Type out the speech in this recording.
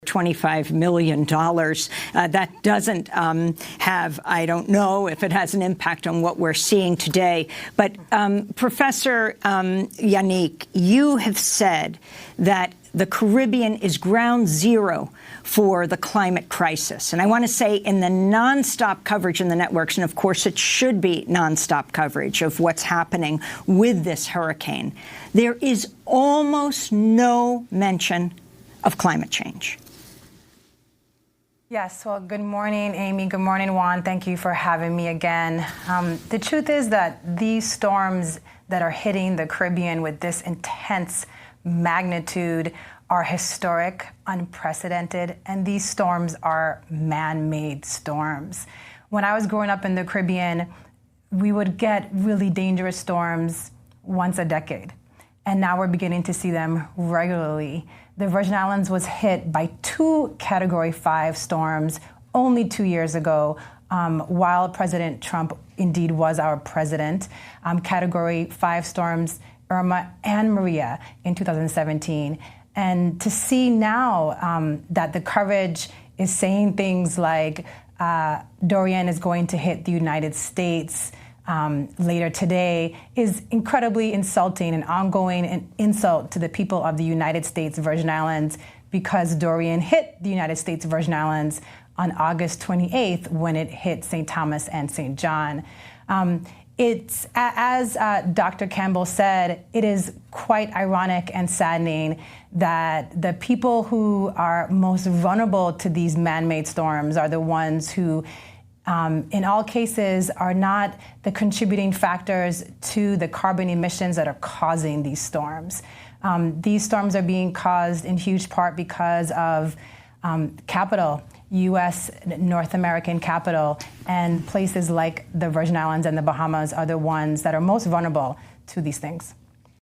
$25 million. That doesn't have, I don't know if it has an impact on what we're seeing today. But Professor Yannick, you have said that the Caribbean is ground zero for the climate crisis. And I want to say in the nonstop coverage in the networks, and of course it should be nonstop coverage of what's happening with this hurricane, there is almost no mention of climate change. Yes, well, good morning, Amy. Good morning, Juan. Thank you for having me again. The truth is that these storms that are hitting the Caribbean with this intense magnitude are historic, unprecedented, and these storms are man-made storms. When I was growing up in the Caribbean, we would get really dangerous storms once a decade, and now we're beginning to see them regularly. The Virgin Islands was hit by 2 Category 5 storms only 2 years ago, while President Trump indeed was our president. Category 5 storms, Irma and Maria in 2017. And to see now that the coverage is saying things like Dorian is going to hit the United States later today is incredibly insulting and ongoing an insult to the people of the United States Virgin Islands, because Dorian hit the United States Virgin Islands on August 28th when it hit St. Thomas and St. John. It's, as Dr. Campbell said, it is quite ironic and saddening that the people who are most vulnerable to these man-made storms are the ones who in all cases are not the contributing factors to the carbon emissions that are causing these storms. These storms are being caused in huge part because of capital, U.S., North American capital, and places like the Virgin Islands and the Bahamas are the ones that are most vulnerable to these things.